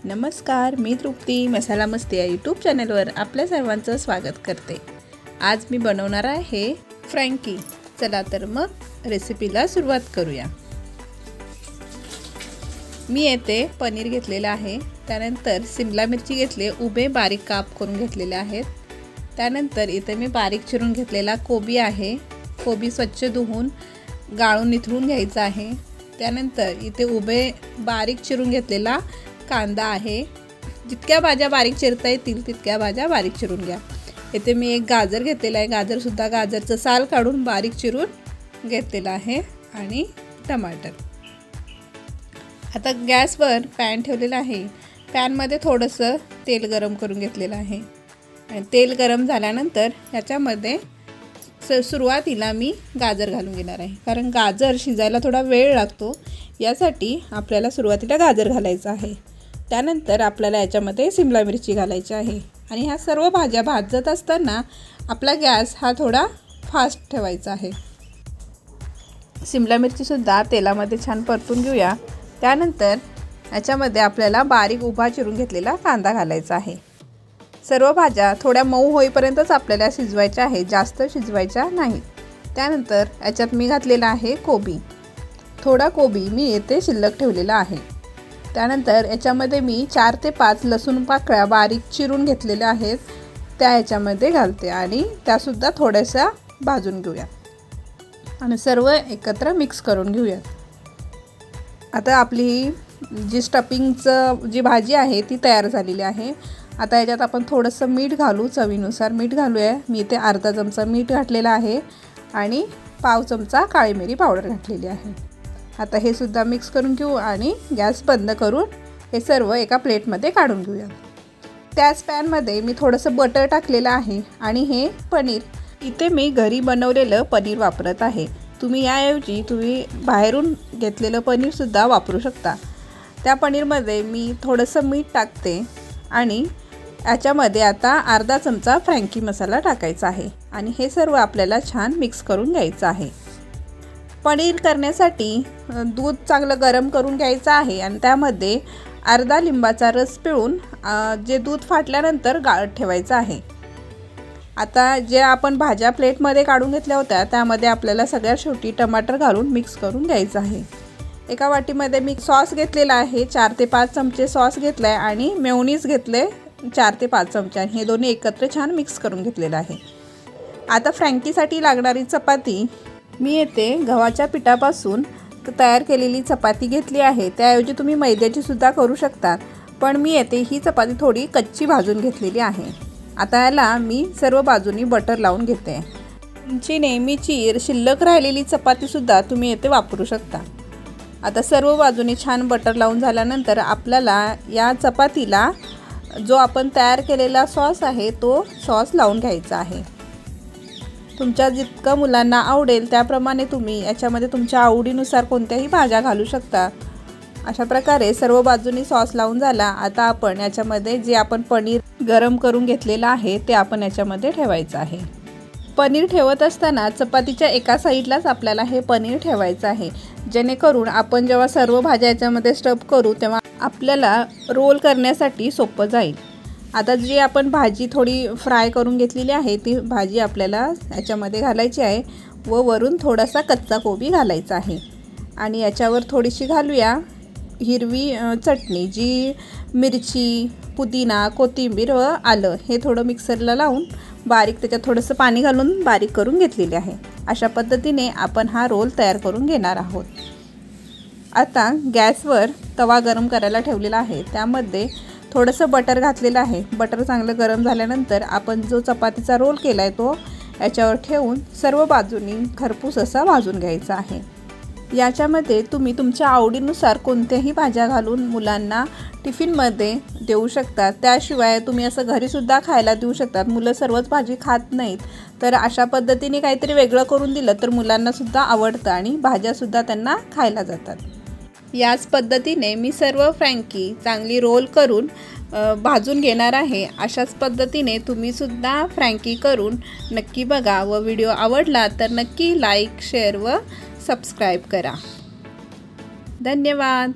नमस्कार, मी तृप्ती मसाला मस्ती या यूट्यूब चॅनलवर आपल्या सर्वांचं स्वागत करते। आज मी बनवणार आहे फ्रँकी। चला तर मग रेसिपीला सुरुवात करूया। मी येथे पनीर घेतलेला आहे, त्यानंतर शिमला मिरची घेतले, उभे बारीक काप करून घेतलेले आहेत। त्यानंतर इथे मी बारीक चिरून घेतलेला कोबी आहे, कोबी स्वच्छ धुवून गाळून निथळून घ्यायचा आहे। त्यानंतर इथे उभे बारीक चिरून घेतलेला कांदा आहे। जितक्या भाज्या बारीक चिरता येतील तितक्या भाज्या बारीक चिरून घ्या। इथे मी एक गाजर घेतलेला आहे, गाजरचं साल काढून बारीक चिरून घेतलेला आहे आणि टमाटर। आता गॅसवर पॅन ठेवलेला आहे, पॅनमध्ये थोडंसं तेल गरम करून घेतलेलं आहे आणि तेल गरम झाल्यानंतर याच्यामध्ये सुरुवातीला मी गाजर घालून घेणार आहे, कारण गाजर शिजायला थोडा वेळ लागतो, यासाठी आपल्याला सुरुवातीला गाजर घालायचं आहे। त्यानंतर आपल्याला याच्यामध्ये शिमला मिरची घालायची आहे आणि ह्या सर्व भाज्या भाजत असताना आपला गॅस हा थोडा फास्ट ठेवायचा आहे। शिमला मिरचीसुद्धा तेलामध्ये छान परतून घेऊया। त्यानंतर याच्यामध्ये आपल्याला बारीक उभा चिरून घेतलेला कांदा घालायचा आहे। सर्व भाज्या थोड्या मऊ होईपर्यंतच आपल्याला शिजवायच्या आहे, जास्त शिजवायच्या नाही। त्यानंतर याच्यात मी घातलेला आहे कोबी, थोडा कोबी मी येथे शिल्लक ठेवलेला आहे। त्यानंतर याच्यामध्ये मी 4 ते 5 लसूण पाकळ्या बारीक चिरून घेतलेल्या आहेत, त्या याच्यामध्ये घालते आणि त्यासुद्धा थोड्याशा भाजून घेऊया आणि सर्व एकत्र मिक्स करून घेऊया। आता आपली जी स्टफिंगचं जी भाजी आहे ती तयार झालेली आहे। आता याच्यात आपण थोडंसं मीठ घालू, चवीनुसार मीठ घालूया। मी इथे अर्धा चमचा मीठ घातलेला आहे आणि पाव चमचा काळी मिरी पावडर घातलेली आहे। आता हे सुद्धा मिक्स करून घेऊ आणि गॅस बंद करून हे सर्व एका प्लेटमध्ये काढून घेऊया। त्याच पॅनमध्ये मी थोडंसं बटर टाकलेलं आहे आणि हे पनीर, इथे मी घरी बनवलेलं पनीर वापरत आहे। तुम्ही याऐवजी बाहेरून घेतलेलं पनीरसुद्धा वापरू शकता। त्या पनीरमध्ये मी थोडंसं मीठ टाकते आणि याच्यामध्ये आता अर्धा चमचा फ्रँकी मसाला टाकायचा आहे आणि हे सर्व आपल्याला छान मिक्स करून घ्यायचं आहे। पनीर करण्यासाठी दूध चांगलं गरम करून घ्यायचं आहे आणि त्यामध्ये अर्धा लिंबाचा रस पिळून जे दूध फाटल्यानंतर गाळत ठेवायचं आहे। आता जे आपण भाज्या प्लेटमध्ये काढून घेतल्या होत्या त्यामध्ये आपल्याला सगळ्यात शेवटी टमाटर घालून मिक्स करून घ्यायचं आहे। एका वाटीमध्ये मी सॉस घेतलेला आहे, 4 ते 5 चमचे सॉस घेतला आहे आणि मेयोनीज घेतले 4 ते 5 चमचे आणि हे दोन्ही एकत्र छान मिक्स करून घेतलेलं आहे। आता फ्रँकीसाठी लागणारी चपाती मी येथे गव्हाच्या पिठापासून तयार केलेली चपाती घेतली आहे, त्याऐवजी तुम्ही मैद्याची सुद्धा करू शकता, पण मी येथे ही चपाती थोडी कच्ची भाजून घेतलेली आहे। आता याला मी सर्व बाजूनी बटर लावून घेते। तुमची नेहमीची शिल्लक राहिलेली चपातीसुद्धा तुम्ही येथे वापरू शकता। आता सर्व बाजूनी छान बटर लावून झाल्यानंतर आपल्याला या चपातीला जो आपण तयार केलेला सॉस आहे तो सॉस लावून घ्यायचा आहे। तुमच्या जितकं मुलांना आवडेल त्याप्रमाणे तुम्ही याच्यामध्ये तुमच्या आवडीनुसार कोणत्याही भाज्या घालू शकता। अशा प्रकारे सर्व बाजूनी सॉस लावून झाला। आता आपण याच्यामध्ये जे आपण पनीर गरम करून घेतलेलं आहे ते आपण याच्यामध्ये ठेवायचं आहे। पनीर ठेवत असताना चपातीच्या एका साईडलाच आपल्याला हे पनीर ठेवायचं आहे, जेणेकरून आपण जेव्हा सर्व भाज्या याच्यामध्ये स्टफ करू तेव्हा आपल्याला रोल करण्यासाठी सोपं जाईल। आता जी आपण भाजी थोडी फ्राय करून घेतलेली आहे ती भाजी आपल्याला याच्यामध्ये घालायची आहे व वरून थोडासा कच्चा कोबी घालायचा आहे आणि याच्यावर थोडीशी घालूया हिरवी चटणी, जी मिरची, पुदिना, कोथिंबीर व आलं हे थोडं मिक्सरला लावून बारीक त्याच्यात थोडंसं पाणी घालून बारीक करून घेतलेले आहे। अशा पद्धतीने आपण हा रोल तयार करून घेणार आहोत। आता गॅसवर तवा गरम करायला ठेवलेला आहे, त्यामध्ये थोडंसं बटर घातलेलं आहे। बटर चांगलं गरम झाल्यानंतर आपण जो चपातीचा रोल केला आहे तो याच्यावर ठेवून सर्व बाजूनी खरपूस असा भाजून घ्यायचा आहे। याच्यामध्ये तुम्ही तुमच्या आवडीनुसार कोणत्याही भाज्या घालून मुलांना टिफिनमध्ये देऊ शकता। त्याशिवाय तुम्ही असं घरीसुद्धा खायला देऊ शकतात। मुलं सर्वच भाजी खात नाहीत, तर अशा पद्धतीने काहीतरी वेगळं करून दिलं तर मुलांनासुद्धा आवडतं आणि भाज्यासुद्धा त्यांना खायला जातात। याच पद्धतीने मी सर्व फ्रँकी चांगली रोल करून भाजून घेणार आहे। अशाच पद्धतीने तुम्हीसुद्धा फ्रँकी करून नक्की बघा व व्हिडिओ आवडला तर नक्की लाईक, शेअर व सबस्क्राईब करा। धन्यवाद।